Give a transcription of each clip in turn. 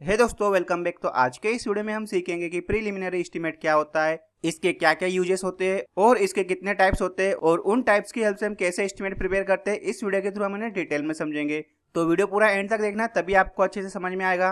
हे दोस्तों, welcome back. तो आज के इस वीडियो में हम सीखेंगे कि प्रीलिमिनरी एस्टीमेट क्या होता है, इसके क्या क्या यूजेस होते हैं और इसके कितने टाइप्स होते हैं और उन टाइप्स की हेल्प से हम कैसे एस्टीमेट प्रिपेयर करते हैं। इस वीडियो के थ्रू हम इन्हें डिटेल में समझेंगे। तो वीडियो पूरा एंड तक देखना, तभी आपको अच्छे से समझ में आएगा।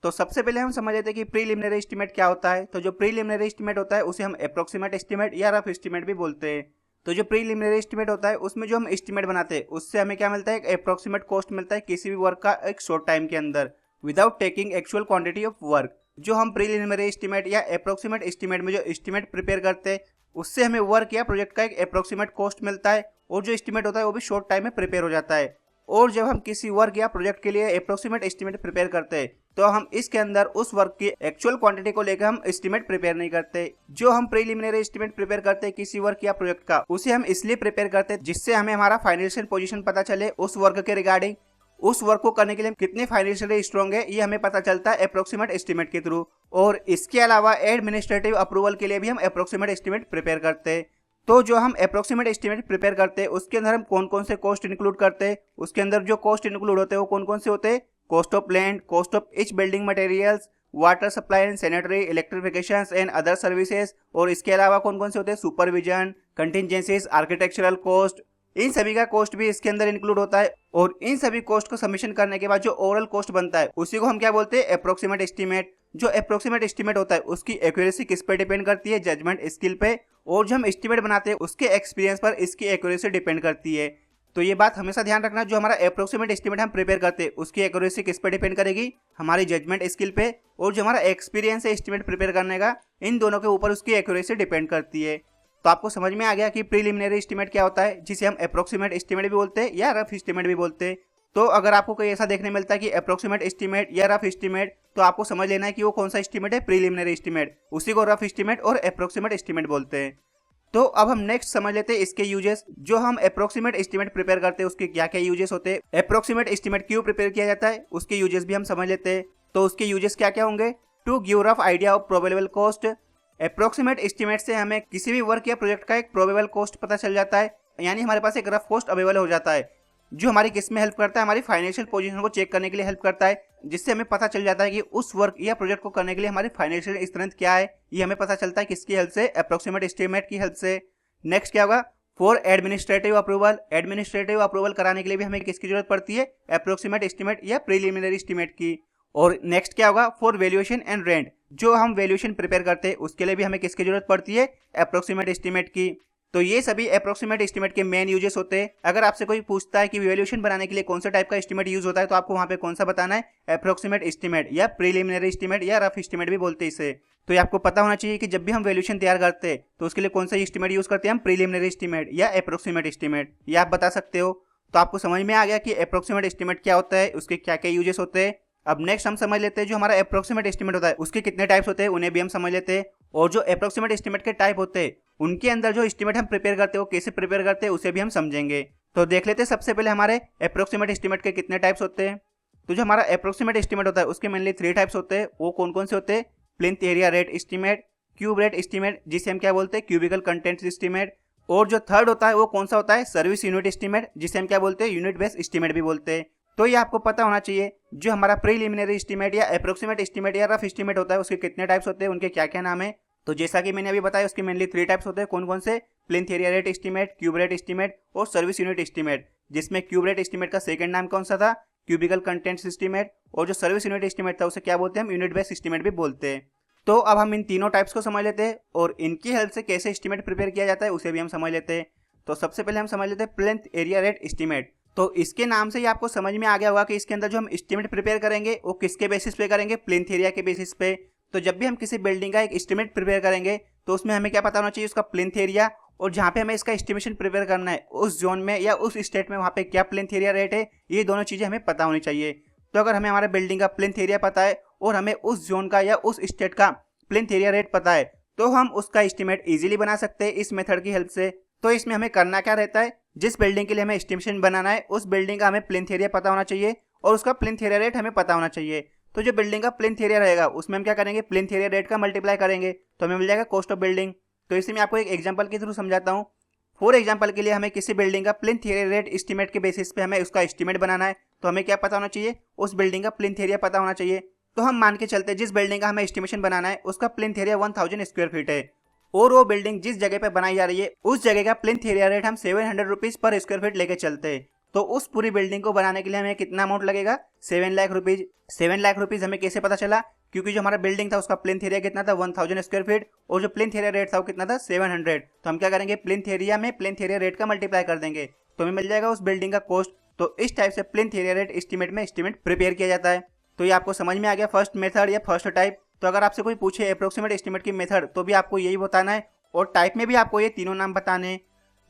तो सबसे पहले हम समझ लेते हैं कि प्रीलिमिनरी एस्टीमेट क्या होता है। तो जो प्रीलिमिनरी एस्टीमेट होता है उसे हम अप्रोक्सीमेट एस्टीमेट या रफ एस्टीमेट भी बोलते हैं। तो जो प्रीलिमिनरी एस्टीमेट होता है उसमें जो हम एस्टीमेट बनाते हैं उससे हमें क्या मिलता है, एक अप्रोक्सीमेट कॉस्ट मिलता है किसी भी वर्क का एक शॉर्ट टाइम के अंदर, without taking actual quantity of work. जो हम प्रीलिमिनरी एस्टीमेट या अप्रोक्सीमेट एस्टीमेट में जो एस्टीमेट प्रिपेयर करते हैं उससे हमें वर्क या प्रोजेक्ट का एक अप्रोक्सीमेट कॉस्ट मिलता है और जो एस्टीमेट होता है वो भी शॉर्ट टाइम में प्रिपेयर हो जाता है। और जब हम किसी वर्क या प्रोजेक्ट के लिए अप्रोक्सीमेट एस्टीमेट प्रिपेयर करते हैं तो हम इसके अंदर उस वर्क की एक्चुअल क्वांटिटी को लेकर हम एस्टीमेट प्रिपेयर नहीं करते। जो हम प्रीलिमिनरी एस्टीमेट प्रिपेयर करते हैं किसी वर्क या प्रोजेक्ट का, उसे हम इसलिए प्रिपेयर करते हैं जिससे हमें हमारा फाइनेंशियल पोजीशन पता चले उस वर्क के रिगार्डिंग। उस वर्क को करने के लिए हम कितने फाइनेंशियली स्ट्रॉन्ग है ये हमें पता चलता है अप्रोक्सीमेट एस्टीमेट के थ्रू। और इसके अलावा एडमिनिस्ट्रेटिव अप्रूवल के लिए भी हम अप्रोक्सीमेट एस्टीमेट प्रिपेयर करते हैं। तो जो हम अप्रोक्सीमेट एस्टीमेट प्रिपेयर करते हैं उसके अंदर हम कौन कौन से कॉस्ट इंक्लूड करते हैं, उसके अंदर जो कॉस्ट इंक्लूड होते हैं वो कौन कौन से होते हैं, cost of land, cost of each building materials, water supply and sanitary, electrification and other services. और इसके अलावा कौन कौन से होते हैं, सुपरविजन, कंटिजेंसीज, आर्किटेक्चरल कॉस्ट। इन सभी का कॉस्ट भी इसके अंदर इंक्लूड होता है। और इन सभी कॉस्ट को सबमिशन करने के बाद जो ओवरऑल कॉस्ट बनता है उसी को हम क्या बोलते हैं, अप्रोक्सीमेट एस्टीमेट। जो अप्रोक्सीमेट एस्टीमेट होता है उसकी एक्यूरेसी किस पे डिपेंड करती है, जजमेंट स्किल पे। और जो हम एस्टीमेट बनाते हैं उसके एक्सपीरियंस पर इसकी एक्यूरेसी डिपेंड करती है। तो ये बात हमेशा ध्यान रखना, जो हमारा अप्रोक्सीमेट एस्टीमेट हम प्रिपेयर करते हैं उसकी एक्यूरेसी किस पे डिपेंड करेगी, हमारी जजमेंट स्किल पे। और जो हमारा एक्सपीरियंस है एस्टीमेट प्रिपेयर करने का, इन दोनों के ऊपर उसकी एक्यूरेसी डिपेंड करती है। तो आपको समझ में आ गया कि प्रीलिमिनरी एस्टीमेट क्या होता है, जिसे हम अप्रोक्सीमेट एस्टीमेट भी बोलते हैं या रफ एस्टीमेट भी बोलते हैं। तो अगर आपको कोई ऐसा देखने मिलता है कि अप्रोक्सीमेट एस्टीमेट या रफ एस्टीमेट, तो आपको समझ लेना है कि वो कौन सा एस्टीमेट है, प्रीलिमिनरी एस्टीमेट। उसी को रफ एस्टीमेट और अप्रोक्सीमेट एस्टीमेट बोलते हैं। तो अब हम नेक्स्ट समझ लेते हैं इसके यूजेस। जो हम अप्रोक्सीमेट एस्टीमेट प्रिपेयर करते हैं उसके क्या क्या यूजेस होते हैं, अप्रोक्सीमेट एस्टीमेट क्यों प्रिपेयर किया जाता है, उसके यूजेस भी हम समझ लेते हैं। तो उसके यूजेस क्या क्या होंगे, to give rough idea of probable cost. Approximate estimate से हमें किसी भी वर्क या प्रोजेक्ट का एक प्रोबेबल कॉस्ट पता चल जाता है, यानी हमारे पास एक रफ कॉस्ट अवेलेबल हो जाता है, जो हमारी किस में हेल्प करता है, हमारी फाइनेंशियल पोजीशन को चेक करने के लिए हेल्प करता है। जिससे हमें पता चल जाता है कि उस वर्क या प्रोजेक्ट को करने के लिए हमारी फाइनेंशियल स्ट्रेंथ क्या है, ये हमें पता चलता है किसकी हेल्प से, अप्रोक्सीमेट एस्टीमेट की हेल्प से। नेक्स्ट क्या होगा, for administrative approval. Administrative approval कराने के लिए भी हमें किसकी जरूरत पड़ती है, अप्रोक्सीमेट एस्टीमेट या प्रीलिमिनरी एस्टीमेट की। और नेक्स्ट क्या होगा, फॉर वैल्यूएशन एंड रेंट। जो हम वैल्यूएशन प्रिपेयर करते हैं उसके लिए भी हमें किसकी जरूरत पड़ती है, अप्रोक्सीमेट एस्टीमेट की। तो ये सभी अप्रोक्सीमेट एस्टीमेट के मेन यूजेस होते हैं। अगर आपसे कोई पूछता है कि वैल्यूएशन बनाने के लिए कौन सा टाइप का एस्टीमेट यूज होता है, तो आपको वहां पे कौन सा बताना है, अप्रोक्सीमेट एस्टीमेट या प्रीलिमिनरी एस्टीमेट या रफ एस्टीमेट भी बोलते हैं इसे। तो ये आपको पता होना चाहिए कि जब भी हम वैल्यूएशन तैयार करते हैं तो उसके लिए कौन सा एस्टीमेट यूज करते हैं, हम प्रीलिमिनरी एस्टीमेट या अप्रोक्सीमेट एस्टीमेट, ये आप बता सकते हो। तो आपको समझ में आ गया कि अप्रोक्सीमेट एस्टीमेट क्या होता है, उसके क्या क्या यूजेस होते हैं। अब नेक्स्ट हम समझ लेते हैं जो हमारा अप्रोक्सीमेट एस्टीमेट होता है उसके कितने टाइप्स होते हैं, उन्हें भी हम समझ लेते हैं। और जो अप्रोक्सीमेट एस्टीमेट के टाइप होते हैं उनके अंदर जो एस्टीमेट हम प्रिपेयर करते हैं वो कैसे प्रिपेयर करते हैं उसे भी हम समझेंगे। तो देख लेते हैं सबसे पहले हमारे अप्रोक्सीमेट एस्टीमेट के कितने टाइप्स होते हैं। तो जो हमारा अप्रोक्सीमेट एस्टीमेट होता है उसके मेनली 3 टाइप्स होते हैं। वो कौन कौन से होते हैं, plinth area rate estimate, cube rate estimate जिसे हम क्या बोलते हैं, क्यूबिकल कंटेंट एस्टीमेट। और जो थर्ड होता है वो कौन सा होता है, सर्विस यूनिट एस्टीमेट जिसे हम क्या बोलते हैं, यूनिट बेस्ड एस्टीमेट भी बोलते हैं। तो ये आपको पता होना चाहिए जो हमारा प्रीलिमिनरी एस्टीमेट या अप्रोक्सीमेट एस्टीमेट या रफ एस्टीमेट होता है उसके कितने टाइप्स होते हैं, उनके क्या क्या नाम है। तो जैसा कि मैंने अभी बताया उसके मेनली 3 टाइप्स होते हैं। कौन कौन से, plinth area rate estimate, cube rate estimate और सर्विस यूनिट एस्टीमेट। जिसमें क्यूब रेट एस्टीमेट का सेकंड नाम कौन सा था, क्यूबिकल कंटेंट्स एस्टीमेट। और जो सर्विस यूनिट एस्टीमेट था उसे क्या बोलते हैं, हम यूनिट बेस्ड एस्टीमेट भी बोलते हैं। तो अब हम इन तीनों टाइप्स को समझ लेते हैं और इनकी हेल्प से कैसे एस्टीमेट प्रिपेयर किया जाता है उसे भी हम समझ लेते हैं। तो सबसे पहले हम समझ लेते हैं प्लिंथ एरिया रेट एस्टीमेट। तो इसके नाम से ही आपको समझ में आ गया होगा कि इसके अंदर जो हम एस्टीमेट प्रिपेयर करेंगे वो किसके बेसिस पे करेंगे, प्लिंथ एरिया के बेसिस पे। तो जब भी हम किसी बिल्डिंग का एक एस्टीमेट प्रिपेयर करेंगे तो उसमें हमें क्या पता होना चाहिए, उसका प्लिंथ एरिया, और जहाँ पे हमें इसका एस्टिमेशन प्रिपेयर करना है उस जोन में या उस स्टेट में वहाँ पे क्या प्लिंथ एरिया रेट है, ये दोनों चीज़ें हमें पता होनी चाहिए। तो अगर हमें हमारे बिल्डिंग का प्लिंथ एरिया पता है और हमें उस जोन का या उस स्टेट का प्लिंथ एरिया रेट पता है तो हम उसका एस्टीमेट इजीली बना सकते हैं इस मेथड की हेल्प से। तो इसमें हमें करना क्या रहता है, जिस बिल्डिंग के लिए हमें एस्टिमेशन बनाना है उस बिल्डिंग का हमें प्लिंथ एरिया पता होना चाहिए और उसका प्लिंथ एरिया रेट हमें पता होना चाहिए। तो जो बिल्डिंग का प्लिंथ एरिया रहेगा उसमें हम क्या करेंगे, प्लिंथ एरिया रेट का मल्टीप्लाई करेंगे तो हमें मिल जाएगा कॉस्ट ऑफ बिल्डिंग। तो इसे मैं आपको एक एग्जांपल के थ्रू समझाता हूँ। फॉर एग्जांपल के लिए हमें किसी बिल्डिंग का प्लिंथ एरिया रेट एस्टीमेट के बेसिस पे हमें उसका एस्टीमेट बनाना है, तो हमें क्या पता होना चाहिए, उस बिल्डिंग का प्लिंथ एरिया पता होना चाहिए। तो हम मान के चलते जिस बिल्डिंग का हमें एस्टिमेशन बनाना है उसका प्लिंथ एरिया 1000 स्क्वायर फीट है और वो बिल्डिंग जिस जगह पे बनाई जा रही है उस जगह का प्लिंथ एरिया रेट हम 700 रुपीज पर स्क्वायर फीट लेके चलते हैं। तो उस पूरी बिल्डिंग को बनाने के लिए हमें कितना अमाउंट लगेगा? 7 लाख रुपीज। 7 लाख रुपीज हमें कैसे पता चला? क्योंकि जो हमारा बिल्डिंग था उसका प्लिंथ एरिया कितना था? 1000 स्क्वायर फीट और जो प्लिंथ एरिया रेट था वो कितना था? 700। तो हम क्या करेंगे? प्लिंथ एरिया में प्लिंथ एरिया रेट का मल्टीप्लाई कर देंगे तो हमें मिल जाएगा उस बिल्डिंग का कॉस्ट। तो इस टाइप से प्लिंथ एरिया रेट एस्टीमेट में एस्टीमेट प्रिपेयर किया जाता है। तो ये आपको समझ में आ गया फर्स्ट मेथड या फर्स्ट टाइप। तो अगर आपसे कोई पूछे अप्रोक्सीमेट एस्टीमेट की मेथड तो भी आपको यही बताना है और टाइप में भी आपको ये तीनों नाम बताने हैं।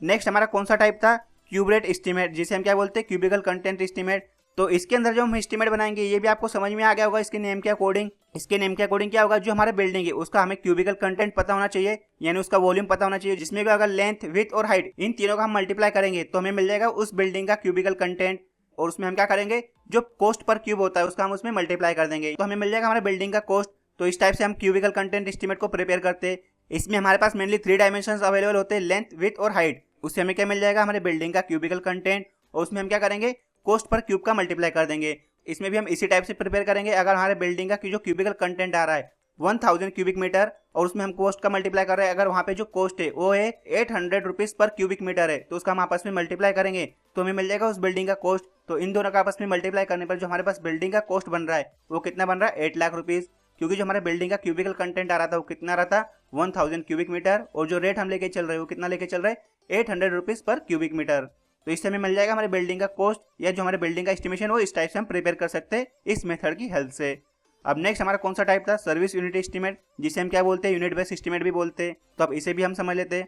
नेक्स्ट हमारा कौन सा टाइप था? क्यूब रेट एस्टीमेट, जिसे हम क्या बोलते हैं? Cubical content estimate. तो इसके अंदर जो हम एस्टीमेट बनाएंगे ये भी आपको समझ में आ गया होगा इसके नेम के अकॉर्डिंग। इसके नेम के अकॉर्डिंग क्या होगा? जो हमारा बिल्डिंग है उसका हमें क्यूबिकल कंटेंट पता होना चाहिए, यानी उसका वॉल्यूम पता होना चाहिए, जिसमें अगर लेंथ, विड्थ और हाइट इन तीनों का हम मल्टीप्लाई करेंगे तो हमें मिल जाएगा उस बिल्डिंग का क्यूबिकल कंटेंट। और उसमें हम क्या करेंगे? जो कॉस्ट पर क्यूब होता है उसका हम उसमें मल्टीप्लाई कर देंगे तो हमें मिल जाएगा हमारे बिल्डिंग का कॉस्ट। तो इस टाइप से हम क्यूबिकल कंटेंट एस्टीमेट को प्रिपेयर करते हैं। इसमें हमारे पास मेनली 3 डायमेंशंस अवेलेबल होते हैं, लेंथ, विड्थ और हाइट। उससे हमें क्या मिल जाएगा? हमारे बिल्डिंग का क्यूबिकल कंटेंट। और उसमें हम क्या करेंगे? कॉस्ट पर क्यूब का मल्टीप्लाई कर देंगे। इसमें भी हम इसी टाइप से प्रिपेयर करेंगे। अगर हमारे बिल्डिंग का जो क्यूबिकल कंटेंट आ रहा है 1000 क्यूबिक मीटर और उसमें हम कॉस्ट का मल्टीप्लाई कर रहे हैं, अगर वहाँ पे जो कॉस्ट है वो है 800 रुपीज पर क्यूबिक मीटर है तो उसका हम आपस में मल्टीप्लाई करेंगे तो हमें मिल जाएगा उस बिल्डिंग का कॉस्ट। तो इन दोनों का आपस में मल्टीप्लाई करने पर जो हमारे पास बिल्डिंग का कॉस्ट बन रहा है वो कितना बन रहा है? 8 लाख रुपीज। क्योंकि जो हमारे बिल्डिंग का क्यूबिकल कंटेंट आ रहा था वो कितना आ रहा था? 1000 क्यूबिक मीटर और जो रेट हम लेके चल रहे हैं वो कितना लेके चल रहे हैं? 800 रुपीज पर क्यूबिक मीटर। तो इससे हमें मिल जाएगा हमारे बिल्डिंग का कॉस्ट या जो हमारे बिल्डिंग का एस्टिमेशन वो इस टाइप से हम प्रिपेयर कर सकते हैं इस मेथड की हेल्प से। अब नेक्स्ट हमारा कौन सा टाइप था? सर्विस यूनिट एस्टीमेट, जिसे हम क्या बोलते हैं? यूनिट बेस्ड एस्टीमेट भी बोलते हैं। तो अब इसे भी हम समझ लेते हैं।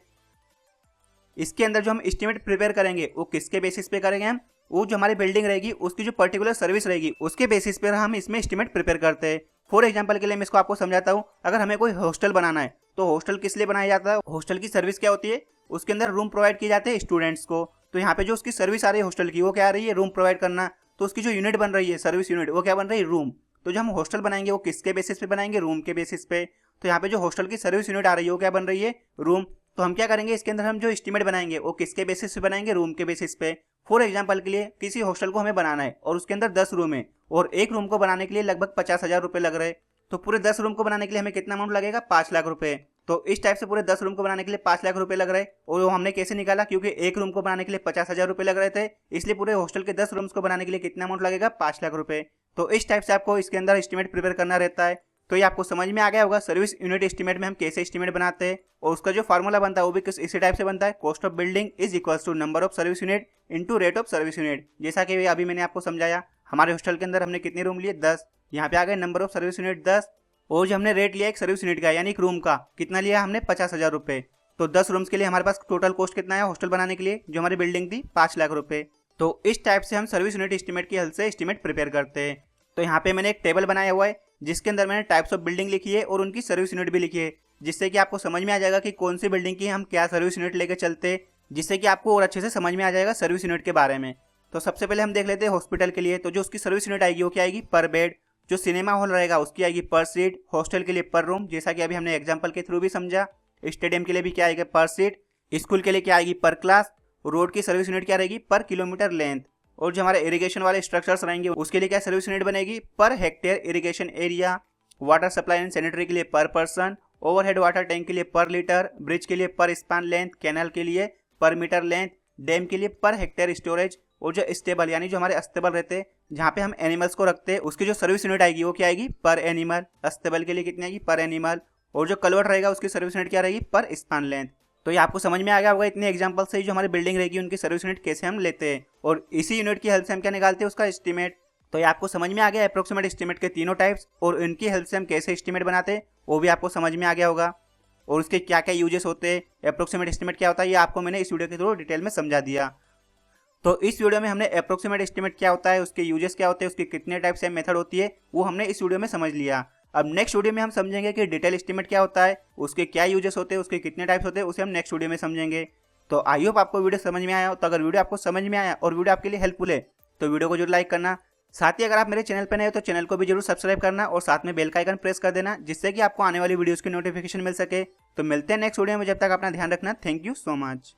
इसके अंदर जो हम एस्टीमेट प्रिपेयर करेंगे वो किसके बेसिस पे करेंगे? हम वो जो हमारी बिल्डिंग रहेगी उसकी जो पर्टिकुलर सर्विस रहेगी उसके बेसिस पर हम इसमें एस्टीमेट प्रिपेयर करते हैं। फॉर एग्जाम्पल के लिए मैं इसको आपको समझाता हूँ। अगर हमें कोई हॉस्टल बनाना है तो हॉस्टल किस लिए बनाया जाता है? हॉस्टल की सर्विस क्या होती है? उसके अंदर रूम प्रोवाइड किए जाते हैं स्टूडेंट्स को। तो यहाँ पे जो उसकी सर्विस आ रही है हॉस्टल की वो क्या आ रही है? रूम प्रोवाइड करना। तो उसकी जो यूनिट बन रही है सर्विस यूनिट वो क्या बन रही है? रूम। तो जो हम हॉस्टल बनाएंगे वो किसके बेसिस पे बनाएंगे? रूम के बेसिस पे। तो यहाँ पे जो हॉस्टल की सर्विस यूनिट आ रही है वो क्या बन रही है? रूम। तो हम क्या करेंगे? इसके अंदर हम जो एस्टीमेट बनाएंगे वो किसके बेसिस पे बनाएंगे? रूम के बेसिस पे। फॉर एग्जाम्पल के लिए किसी हॉस्टल को हमें बनाना है और उसके अंदर 10 रूम है और एक रूम को बनाने के लिए लगभग 50,000 रुपए लग रहे हैं। तो पूरे 10 रूम को बनाने के लिए हमें कितना अमाउंट लगेगा? 5 लाख रुपए। तो इस टाइप से पूरे 10 रूम को बनाने के लिए 5 लाख रुपए लग रहे हैं और वो हमने कैसे निकाला? क्योंकि एक रूम को बनाने के लिए 50,000 रुपए लग रहे थे, इसलिए पूरे हॉस्टल के 10 रूम्स को बनाने के लिए कितना अमाउंट लगेगा? 5 लाख रुपए। तो इस टाइप से आपको इसके अंदर एस्टीमेट प्रिपेयर करना रहता है। तो ये आपको समझ में आ गया होगा सर्विस यूनिट एस्टीमेट में हम कैसे एस्टीमेट बनाते हैं और उसका जो फार्मूला बनता है वो भी इसी टाइप से बनता है। Cost of building is equals to number of service unit into rate of service unit. जैसा कि अभी मैंने आपको समझाया, हमारे हॉस्टल के अंदर हमने कितने रूम लिए? 10। यहाँ पे आ गए नंबर ऑफ सर्विस यूनिट 10 और जो हमने रेट लिया एक सर्विस यूनिट का यानी एक रूम का, कितना लिया हमने? 50,000 रुपए। तो 10 रूम्स के लिए हमारे पास टोटल कॉस्ट कितना है हॉस्टल बनाने के लिए जो हमारी बिल्डिंग थी? 5 लाख रुपए। तो इस टाइप से हम सर्विस यूनिट एस्टीमेट की हेल्प से एस्टीमेट प्रिपेयर करते हैं। तो यहाँ पे मैंने एक टेबल बनाया हुआ है जिसके अंदर मैंने टाइप्स ऑफ बिल्डिंग लिखी है और उनकी सर्विस यूनिट भी लिखी है, जिससे कि आपको समझ में आ जाएगा कि कौन सी बिल्डिंग की हम क्या सर्विस यूनिट लेके चलते हैं, जिससे कि आपको और अच्छे से समझ में आ जाएगा सर्विस यूनिट के बारे में। तो सबसे पहले हम देख लेते हैं हॉस्पिटल के लिए। तो जो उसकी सर्विस यूनिट आएगी वो क्या आएगी? पर बेड। जो सिनेमा हॉल रहेगा उसकी आएगी पर सीट। हॉस्टल के लिए पर रूम, जैसा कि अभी हमने एग्जाम्पल के थ्रू भी समझा। स्टेडियम के लिए भी क्या आएगा? पर सीट। स्कूल के लिए क्या आएगी? पर क्लास। रोड की सर्विस यूनिट क्या रहेगी? पर किलोमीटर लेंथ। और जो हमारे इरिगेशन वाले स्ट्रक्चर्स रहेंगे उसके लिए क्या सर्विस यूनिट बनेगी? Per hectare irrigation area. Water supply and sanitary के लिए पर पर्सन। ओवरहेड वाटर टैंक के लिए पर लीटर। ब्रिज के लिए पर स्पान लेंथ। कैनल के लिए पर मीटर लेंथ। डैम के लिए पर हेक्टेयर स्टोरेज। और जो स्टेबल यानी जो हमारे अस्तबल रहते हैं जहाँ पे हम एनिमल्स को रखते हैं उसकी जो सर्विस यूनिट आएगी वो क्या आएगी? पर एनिमल। अस्तबल के लिए कितनी आएगी? पर एनिमल। और जो कलवर्ट रहेगा उसकी सर्विस यूनिट क्या रहेगी? पर स्पान लेंथ। तो ये आपको समझ में आ गया होगा इतने एग्जांपल से जो हमारी बिल्डिंग रहेगी उनकी सर्विस यूनिट कैसे हम लेते हैं और इसी यूनिट की हेल्प से हम क्या निकालते हैं? उसका एस्टीमेट। तो ये आपको समझ में आ गया अप्रोक्सीमेट एस्टीमेट के तीनों टाइप्स और इनकी हेल्प से हम कैसे एस्टीमेट बनाते हैं वो भी आपको समझ में आ गया होगा और उसके क्या क्या यूजेस होते हैं, अप्रोक्सीमेट एस्टीमेट क्या होता है, ये आपको मैंने इस वीडियो के थ्रू डिटेल में समझा दिया। तो इस वीडियो में हमने अप्रोक्सीमेट एस्टीमेट क्या होता है, उसके यूजेस क्या होते हैं, उसकी कितने टाइप से मेथड होती है वो हमने इस वीडियो में समझ लिया। अब नेक्स्ट वीडियो में हम समझेंगे कि डिटेल एस्टीमेट क्या होता है, उसके क्या यूजेस होते हैं, उसके कितने टाइप्स होते हैं, उसे हम नेक्स्ट वीडियो में समझेंगे। तो आई होप आपको वीडियो समझ में आया हो। तो अगर वीडियो आपको समझ में आया और वीडियो आपके लिए हेल्पफुल है तो वीडियो को जरूर लाइक करना। साथ ही अगर आप मेरे चैनल पर नए हो तो चैनल को भी जरूर सब्सक्राइब करना और साथ में बेल का आइकन प्रेस कर देना, जिससे कि आपको आने वाली वीडियोस की नोटिफिकेशन मिल सके। तो मिलते हैं नेक्स्ट वीडियो में, जब तक अपना ध्यान रखना। Thank you so much.